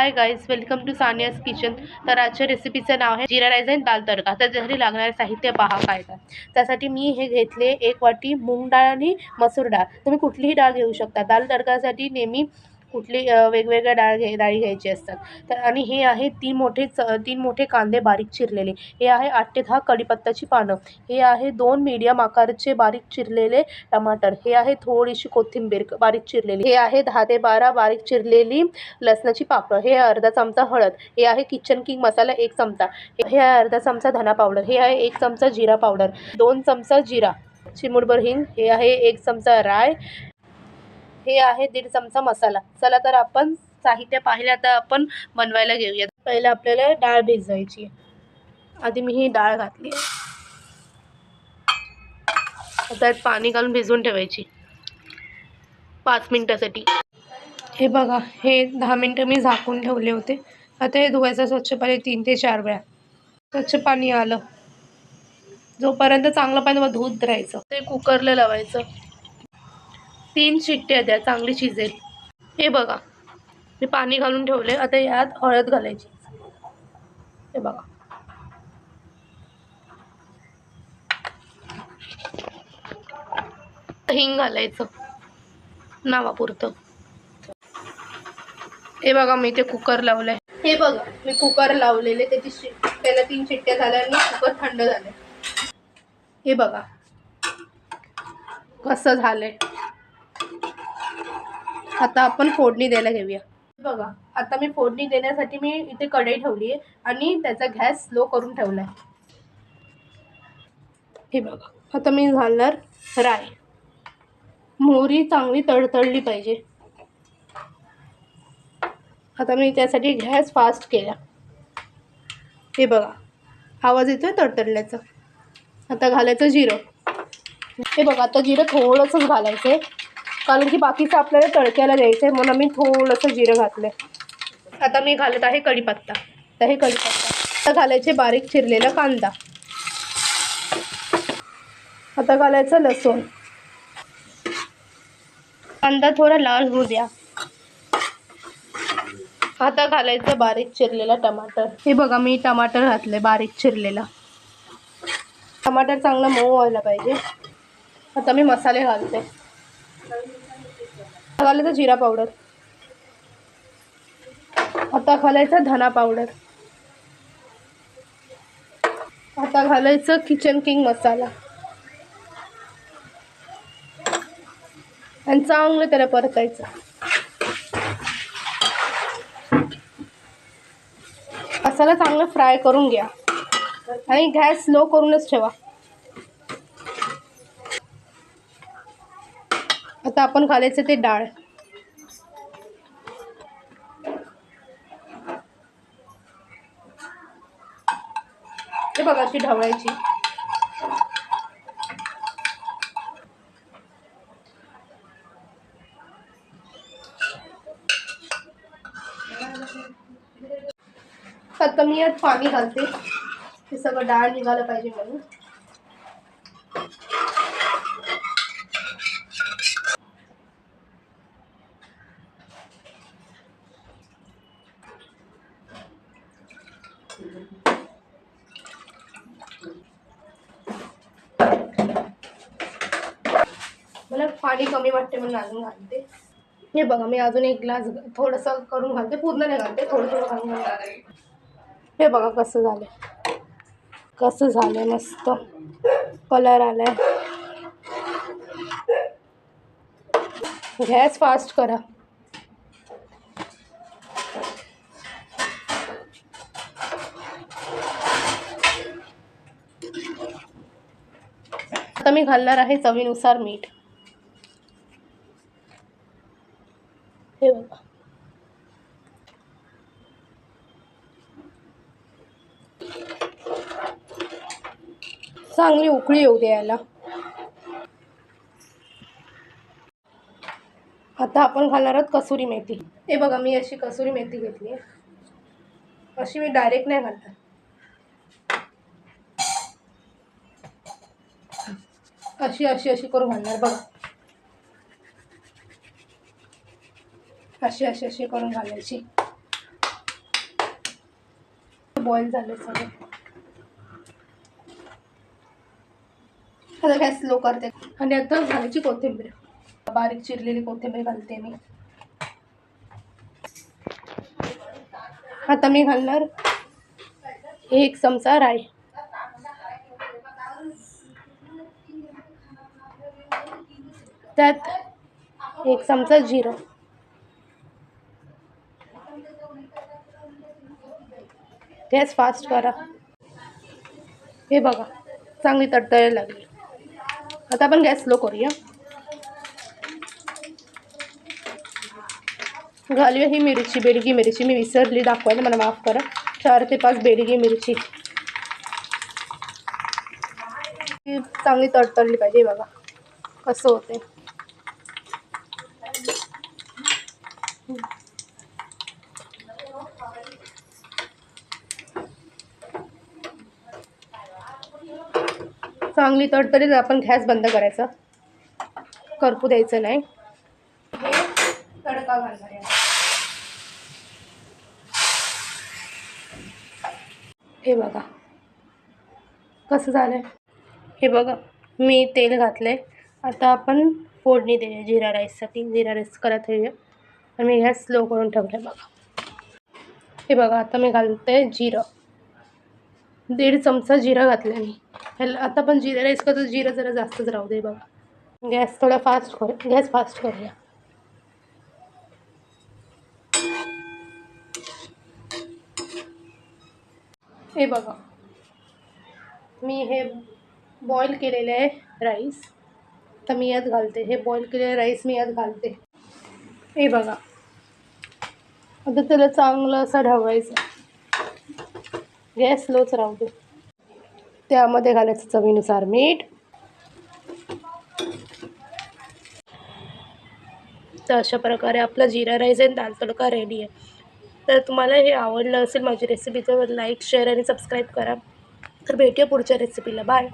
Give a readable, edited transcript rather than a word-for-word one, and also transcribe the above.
High guys, welcome to Saniya's kitchen. तर आजच्या रेसिपीचं नाव आहे जिरा राईस आणि दाल तडका. तर त्यासाठी लागणारे साहित्य पहा काय काय. त्यासाठी मी हे घेतले 1 वाटी मूग डाळ आणि मसूर डाळ. तुम्ही कुठलीही डाळ घेऊ शकता. दाल तडकासाठी नेहमी वेगवेगळ्या डाळी घ्यायची असतात. तर आणि हे आहे 3 मोठे कांदे बारीक चिरलेले. हे आहे 8 ते 10 कढीपत्त्याची पानं. हे आहे 2 मीडियम आकाराचे बारीक चिरलेले टमाटर. हे आहे थोडीशी कोथिंबीर बारीक चिरलेली. हे आहे 10 ते 12 बारीक चिरलेली लसणाची पाकळं. हे अर्धा चमचा हळद. हे आहे किचन किंग मसाला 1 चमचा. हे आहे अर्धा चमचा धना पावडर. हे आहे 1 चमचा जिरा पावडर, 2 चमचा जिरा, चिमूटभर हिंग. हे आहे 1 चमचा राय. हे आहे 1.5 चमचा मसाला. चला तर आपण साहित्य पाहिले, आता आपण बनवायला घेऊया. पहिलं आपल्याला डाळ भिजवायची. आधी मी ही डाळ घातली. त्यात पाणी घालून भिजवून ठेवायची 5 मिनिटासाठी. हे बघा, हे 10 मिनिटं मी झाकून ठेवले होते. आता हे धुवायचं स्वच्छ पाणी 3 ते 4 वेळा. स्वच्छ पाणी आलं जोपर्यंत चांगलं पाणी धुत राहायचं. ते कुकरला लावायचं. 3 शिट्ट्या द्या, चांगली शिजेल. हे बघा, मी पाणी घालून ठेवले. आता यात हळद घालायची. हे बघा, हिंग घालायचं नावापुरतं. हे बघा, मी ते कुकर लावलंय. हे बघा, मी कुकर लावलेले. त्याला 3 शिट्ट्या झाल्याने कुकर थंड झाले. हे बघा कसं झालंय. आता आपण फोडणी द्यायला घेऊया. बघा, आता मी फोडणी देण्यासाठी मी इथे कढई ठेवली आहे आणि त्याचा गॅस स्लो करून ठेवलाय. हे बघा, आता मी घालणार राय. मोहरी चांगली तडतडली पाहिजे. आता मी त्यासाठी गॅस फास्ट केला. हे बघा, आवाज येतोय तडतडल्याचा. आता घालायचं जिरं. हे बघा, आता जिरं थोडंसंच घालायचं आहे, कारण की बाकीचं आपल्याला तडक्याला द्यायचं आहे, म्हणून मी थोडंसं जिरं घातलं. आता मी घालत आहे कढीपत्ता. तर हे कढीपत्ता. आता घालायचे बारीक चिरलेला कांदा. आता घालायचं लसूण. कांदा थोडा लाल होऊ द्या. आता घालायचं बारीक चिरलेला टमाटर. हे बघा, मी टमाटर घातले बारीक चिरलेला. टमाटर चांगला मऊ व्हायला पाहिजे. आता मी मसाले घालते. घालायचं जिरा पावडर. आता घालायचं धना पावडर. आता घालायचं किचन किंग मसाला आणि चांगलं त्याला परतायचं. मसाला चांगला फ्राय करून घ्या आणि गॅस स्लो करूनच ठेवा. आता आपण घालायचं ते डाळ. हे बघा, अशी ढवळायची. आता मी यात पाणी घालते. हे सगळं डाळ निघालं पाहिजे म्हणून. मला पाणी कमी वाटते म्हणून अजून घालते. हे बघा, मी अजून 1 ग्लास थोडंसं करून घालते. पूर्ण नाही घालते, थोडं थोडं घालून घालते. हे बघा कसं झालंय. कसं झालंय, मस्त कलर आलाय. गॅस फास्ट करा. आता मी घालणार आहे चवीनुसार मीठ. हे बघा, चांगली उकळी येऊ द्यायला. आता आपण घालणार आहोत कसुरी मेथी. हे बघा, मी अशी कसुरी मेथी घेतली. अशी मी डायरेक्ट नाही घालत, अशी अशी अशी करून घालणार. बघा, अशी अशी अशी करून घालायची. बॉईल झाले सगळे. आता गॅस स्लो करते आणि आता घालायची कोथिंबीर. बारीक चिरलेली कोथिंबीर घालते मी. आता मी घालणार 1 चमचा राई. त्यात 1 चमचा जिरं. गॅस फास्ट करा. हे बघा चांगली तडतडायला लागली. आता आपण गॅस स्लो करूया. घालूया ही मिरची, बेडगी मिरची. मी विसरली दाखवायला, मला माफ करा. 4 ते 5 बेडगी मिरची. चांगली तडतडली पाहिजे. बघा कसं होते. चांगली तडतडीत आपण गॅस बंद करायचा, करपू द्यायचं नाही. हे तडका घालणार आहे. हे बघा कसं झालंय. हे बघा मी तेल घातलंय. आता आपण फोडणी देऊया जिरा राईससाठी. जिरा राईस करत ठेवूया आणि मी गॅस स्लो करून ठेवलं. बघा हे बघा आता मी घालते जिरं. 1.5 चमचा जिरं घातलं मी. ह्याला आता पण जिरा राईस करतो, जिरं जरा जास्तच राहू दे. बघा गॅस थोडा फास्ट करू. गॅस फास्ट करूया. हे बघा मी हे बॉईल केलेलं आहे राईस. तर मी यात घालते. हे बॉईल केलेलं राईस मी यात घालते. हे बघा आता त्याला चांगलं असं ढवळायचं. गॅस स्लोच राहू दे. त्यामध्ये घालायचं चवीनुसार मीठ. तर अशा प्रकारे आपला जिरा राईस आणि दाल तडका रेडी आहे. तर तुम्हाला हे आवडलं असेल माझी रेसिपी, तर लाईक शेअर आणि सबस्क्राईब करा. तर भेटूया पुढच्या रेसिपीला. बाय.